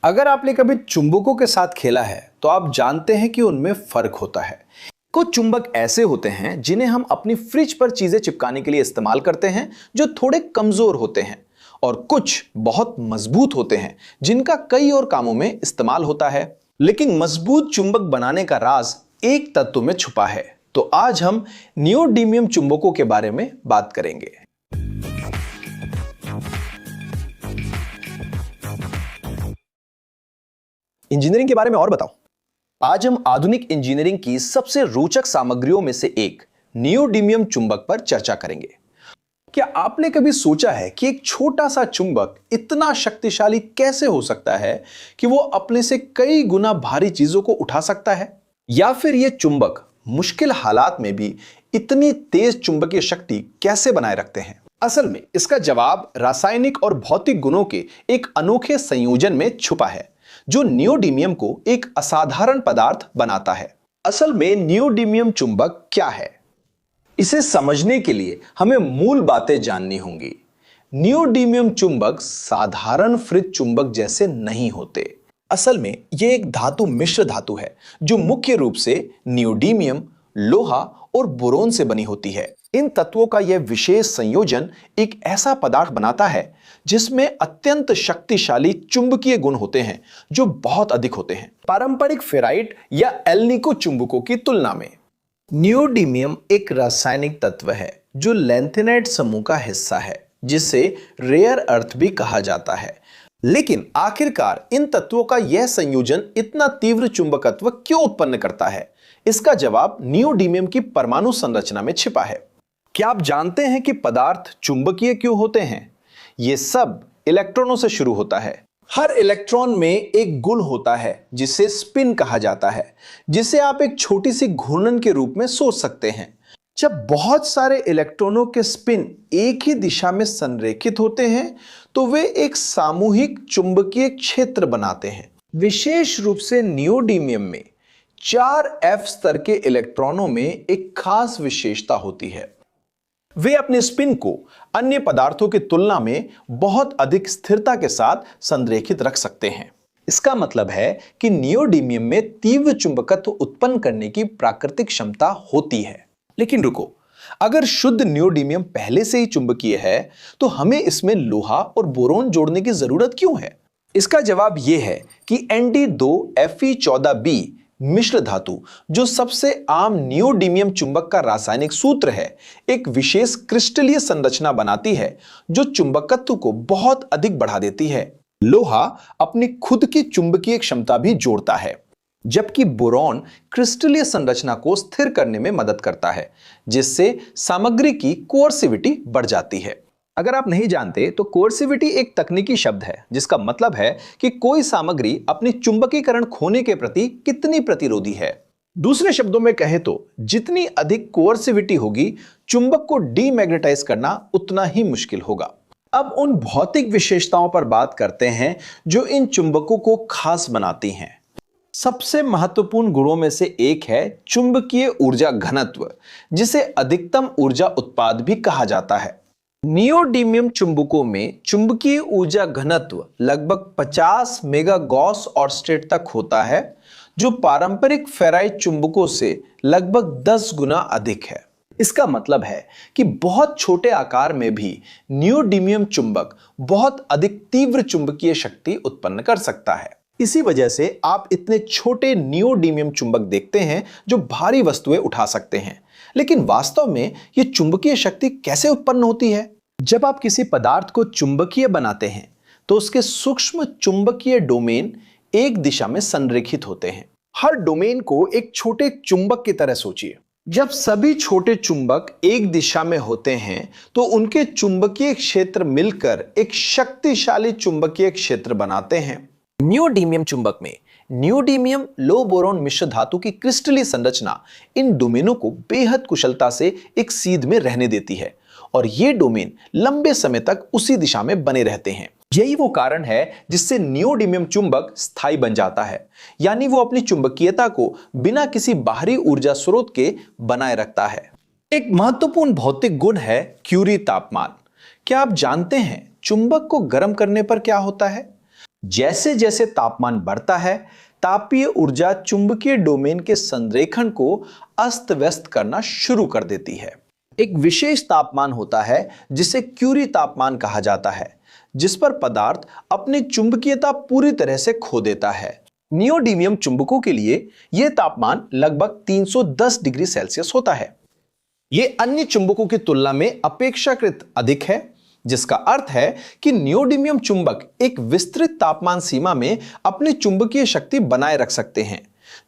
अगर आपने कभी चुंबकों के साथ खेला है तो आप जानते हैं कि उनमें फर्क होता है। कुछ चुंबक ऐसे होते हैं जिन्हें हम अपनी फ्रिज पर चीजें चिपकाने के लिए इस्तेमाल करते हैं, जो थोड़े कमजोर होते हैं, और कुछ बहुत मजबूत होते हैं जिनका कई और कामों में इस्तेमाल होता है। लेकिन मजबूत चुंबक बनाने का राज एक तत्व में छुपा है। तो आज हम नियोडिमियम चुंबकों के बारे में बात करेंगे। इंजीनियरिंग के बारे में और बताओ। आज हम आधुनिक इंजीनियरिंग की सबसे रोचक सामग्रियों में से एक नियोडिमियम चुंबक पर चर्चा करेंगे। क्या आपने कभी सोचा है कि एक छोटा सा चुंबक इतना शक्तिशाली कैसे हो सकता है कि वो अपने से कई गुना भारी चीजों को उठा सकता है? या फिर यह चुंबक मुश्किल हालात में भी इतनी तेज चुंबकीय शक्ति कैसे बनाए रखते हैं? असल में इसका जवाब रासायनिक और भौतिक गुणों के एक अनोखे संयोजन में छुपा है, जो नियोडिमियम को एक असाधारण पदार्थ बनाता है। असल में नियोडिमियम चुंबक क्या है, इसे समझने के लिए हमें मूल बातें जाननी होंगी। नियोडिमियम चुंबक साधारण फ्रिज चुंबक जैसे नहीं होते। असल में यह एक धातु मिश्र धातु है जो मुख्य रूप से नियोडिमियम, लोहा और बोरोन से बनी होती है। इन तत्वों का यह विशेष संयोजन एक ऐसा पदार्थ बनाता है जिसमें अत्यंत शक्तिशाली चुंबकीय गुण होते हैं, जो बहुत अधिक होते हैं पारंपरिक फेराइट या एल्निको चुंबकों की तुलना में। नियोडिमियम एक रासायनिक तत्व है जो लैंथेनाइड समूह का हिस्सा है, जिसे रेयर अर्थ भी कहा जाता है। लेकिन आखिरकार इन तत्वों का यह संयोजन इतना तीव्र चुंबकत्व क्यों उत्पन्न करता है? इसका जवाब नियोडिमियम की परमाणु संरचना में छिपा है। क्या आप जानते हैं कि पदार्थ चुंबकीय क्यों होते हैं? यह सब इलेक्ट्रॉनों से शुरू होता है। हर इलेक्ट्रॉन में एक गुण होता है जिसे स्पिन कहा जाता है, जिसे आप एक छोटी सी घूर्णन के रूप में सोच सकते हैं। जब बहुत सारे इलेक्ट्रॉनों के स्पिन एक ही दिशा में संरेखित होते हैं तो वे एक सामूहिक चुंबकीय क्षेत्र बनाते हैं। विशेष रूप से नियोडिमियम में 4f स्तर के इलेक्ट्रॉनों में एक खास विशेषता होती है। वे अपने स्पिन को अन्य पदार्थों की तुलना में बहुत अधिक स्थिरता के साथ संरेखित रख सकते हैं। इसका मतलब है कि नियोडिमियम में तीव्र चुंबकत्व उत्पन्न करने की प्राकृतिक क्षमता होती है। लेकिन रुको, अगर शुद्ध नियोडिमियम पहले से ही चुंबकीय है तो हमें इसमें लोहा और बोरोन जोड़ने की जरूरत क्यों है? इसका जवाब यह है कि Nd2Fe14b मिश्र धातु, जो सबसे आम नियोडिमियम चुंबक का रासायनिक सूत्र है, एक विशेष क्रिस्टलीय संरचना बनाती है जो चुंबकत्व को बहुत अधिक बढ़ा देती है। लोहा अपनी खुद की चुंबकीय क्षमता भी जोड़ता है, जबकि बोरॉन क्रिस्टलीय संरचना को स्थिर करने में मदद करता है, जिससे सामग्री की कोर्सिविटी बढ़ जाती है। अगर आप नहीं जानते तो कोर्सिविटी एक तकनीकी शब्द है जिसका मतलब है कि कोई सामग्री अपनी चुंबकीकरण खोने के प्रति कितनी प्रतिरोधी है। दूसरे शब्दों में कहें तो जितनी अधिक कोर्सिविटी होगी, चुंबक को डीमैग्नेटाइज करना उतना ही मुश्किल होगा। अब उन भौतिक विशेषताओं पर बात करते हैं जो इन चुंबकों को खास बनाती हैं। सबसे महत्वपूर्ण गुणों में से एक है चुंबकीय ऊर्जा घनत्व, जिसे अधिकतम ऊर्जा उत्पाद भी कहा जाता है। नियोडिमियम चुंबकों में चुंबकीय ऊर्जा घनत्व लगभग 50 मेगा गॉस ऑर्स्टेट तक होता है, जो पारंपरिक फेराइट चुंबकों से लगभग 10 गुना अधिक है। इसका मतलब है कि बहुत छोटे आकार में भी नियोडिमियम चुंबक बहुत अधिक तीव्र चुंबकीय शक्ति उत्पन्न कर सकता है। इसी वजह से आप इतने छोटे नियोडिमियम चुंबक देखते हैं जो भारी वस्तुएं उठा सकते हैं। लेकिन वास्तव में यह चुंबकीय शक्ति कैसे उत्पन्न होती है? जब आप किसी पदार्थ को चुंबकीय बनाते हैं तो उसके सूक्ष्म चुंबकीय डोमेन एक दिशा में संरेखित होते हैं। हर डोमेन को एक छोटे चुंबक की तरह सोचिए। जब सभी छोटे चुंबक एक दिशा में होते हैं तो उनके चुंबकीय क्षेत्र मिलकर एक शक्तिशाली चुंबकीय क्षेत्र बनाते हैं। नियोडिमियम चुंबक में नियोडिमियम लो बोरोन मिश्र धातु की क्रिस्टलीय संरचना इन डोमेनों को बेहद कुशलता से एक सीध में रहने देती है, और ये डोमेन लंबे समय तक उसी दिशा में बने रहते हैं। यही वो कारण है जिससे नियोडिमियम चुंबक स्थायी बन जाता है, यानी वो अपनी चुंबकीयता को बिना किसी बाहरी ऊर्जा स्रोत के बनाए रखता है। एक महत्वपूर्ण भौतिक गुण है क्यूरी तापमान। क्या आप जानते हैं चुंबक को गर्म करने पर क्या होता है? जैसे जैसे तापमान बढ़ता है, तापीय ऊर्जा चुंबकीय डोमेन के संरेखण को अस्त व्यस्त करना शुरू कर देती है। एक विशेष तापमान होता है जिसे क्यूरी तापमान कहा जाता है, जिस पर पदार्थ अपनी चुंबकीयता पूरी तरह से खो देता है। नियोडिमियम चुंबकों के लिए यह तापमान लगभग 310 डिग्री सेल्सियस होता है। यह अन्य चुंबकों की तुलना में अपेक्षाकृत अधिक है, जिसका अर्थ है कि नियोडिमियम चुंबक एक विस्तृत तापमान सीमा में अपनी चुंबकीय शक्ति बनाए रख सकते हैं,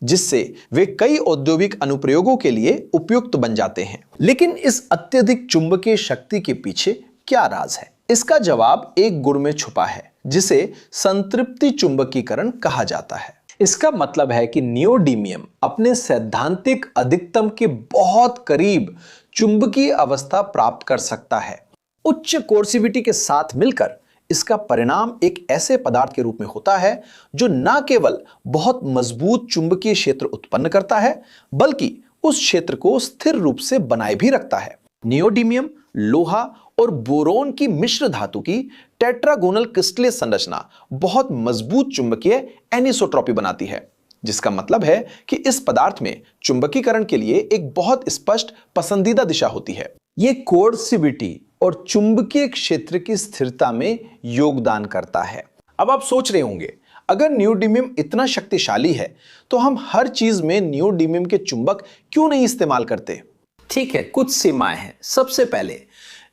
जिससे वे कई औद्योगिक अनुप्रयोगों के लिए उपयुक्त बन जाते हैं। लेकिन इस अत्यधिक चुंबकीय शक्ति के पीछे क्या राज है? इसका जवाब एक गुण में छुपा है, जिसे संतृप्ति चुंबकीकरण कहा जाता है। इसका मतलब है कि नियोडिमियम अपने सैद्धांतिक अधिकतम के बहुत करीब चुंबकीय अवस्था प्राप्त कर सकता है। उच्च कोर्सिविटी के साथ मिलकर इसका परिणाम एक ऐसे पदार्थ के रूप में होता है जो न केवल बहुत मजबूत चुंबकीय क्षेत्र उत्पन्न करता है, बल्कि उस क्षेत्र को स्थिर रूप से बनाए भी रखता है। नियोडिमियम लोहा और बोरोन की मिश्र धातु की टेट्रागोनल क्रिस्टलीय संरचना बहुत मजबूत चुंबकीय एनिसोट्रॉपी बनाती है, जिसका मतलब है कि इस पदार्थ में चुंबकीकरण के लिए एक बहुत स्पष्ट पसंदीदा दिशा होती है। यह कोर्सिविटी और चुंबकीय क्षेत्र की स्थिरता में योगदान करता है। अब आप सोच रहे होंगे, अगर नियोडिमियम इतना शक्तिशाली है तो हम हर चीज में नियोडिमियम के चुंबक क्यों नहीं इस्तेमाल करते? ठीक है, कुछ सीमाएं हैं। सबसे पहले,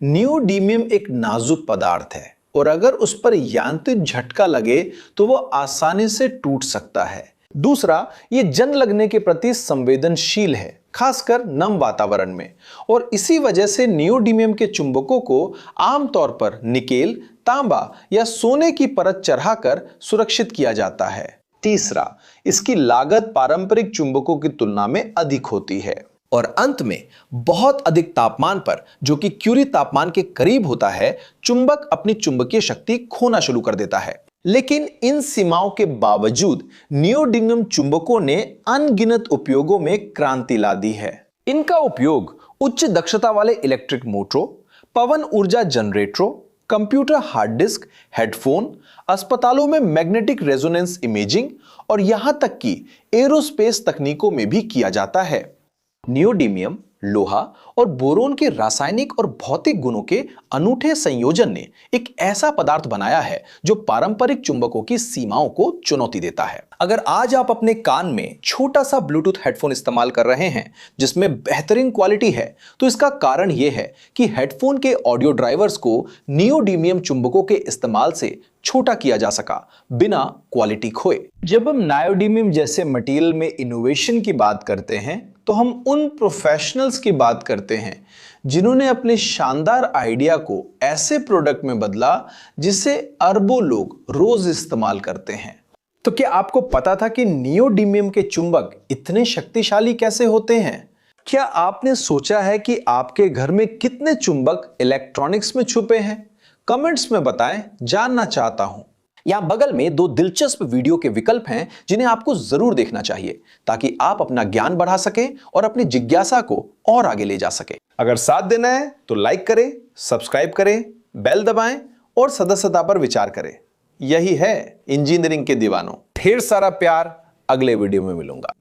नियोडिमियम एक नाजुक पदार्थ है और अगर उस पर यांत्रिक झटका लगे तो वह आसानी से टूट सकता है। दूसरा, यह जंग लगने के प्रति संवेदनशील है, खासकर नम वातावरण में, और इसी वजह से नियोडिमियम के चुंबकों को आमतौर पर निकेल, तांबा या सोने की परत चढ़ाकर सुरक्षित किया जाता है। तीसरा, इसकी लागत पारंपरिक चुंबकों की तुलना में अधिक होती है। और अंत में, बहुत अधिक तापमान पर, जो कि क्यूरी तापमान के करीब होता है, चुंबक अपनी चुंबकीय शक्ति खोना शुरू कर देता है। लेकिन इन सीमाओं के बावजूद नियोडिमियम चुंबकों ने अनगिनत उपयोगों में क्रांति ला दी है। इनका उपयोग उच्च दक्षता वाले इलेक्ट्रिक मोटरों, पवन ऊर्जा जनरेटरों, कंप्यूटर हार्ड डिस्क, हेडफोन, अस्पतालों में मैग्नेटिक रेजोनेंस इमेजिंग और यहां तक कि एरोस्पेस तकनीकों में भी किया जाता है। नियोडिमियम लोहा और बोरोन के रासायनिक और भौतिक गुणों के अनूठे संयोजन ने एक ऐसा पदार्थ बनाया है जो पारंपरिक चुंबकों की सीमाओं को चुनौती देता है। अगर आज आप अपने कान में छोटा सा ब्लूटूथ हेडफोन इस्तेमाल कर रहे हैं जिसमें बेहतरीन क्वालिटी है, तो इसका कारण यह है कि हेडफोन के ऑडियो ड्राइवर्स को नियोडिमियम चुंबकों के इस्तेमाल से छोटा किया जा सका, बिना क्वालिटी खोए। जब हम नियोडिमियम जैसे मटेरियल में इनोवेशन की बात करते हैं तो हम उन प्रोफेशनल्स की बात करते हैं जिन्होंने अपने शानदार आइडिया को ऐसे प्रोडक्ट में बदला जिसे अरबों लोग रोज इस्तेमाल करते हैं। तो क्या आपको पता था कि नियोडिमियम के चुंबक इतने शक्तिशाली कैसे होते हैं? क्या आपने सोचा है कि आपके घर में कितने चुंबक इलेक्ट्रॉनिक्स में छुपे हैं? कमेंट्स में बताएं, जानना चाहता हूं। यहां बगल में 2 दिलचस्प वीडियो के विकल्प हैं जिन्हें आपको जरूर देखना चाहिए ताकि आप अपना ज्ञान बढ़ा सकें और अपनी जिज्ञासा को और आगे ले जा सकें। अगर साथ देना है तो लाइक करें, सब्सक्राइब करें, बेल दबाएं और सदस्यता पर विचार करें। यही है इंजीनियरिंग के दीवानों। ढेर सारा प्यार, अगले वीडियो में मिलूंगा।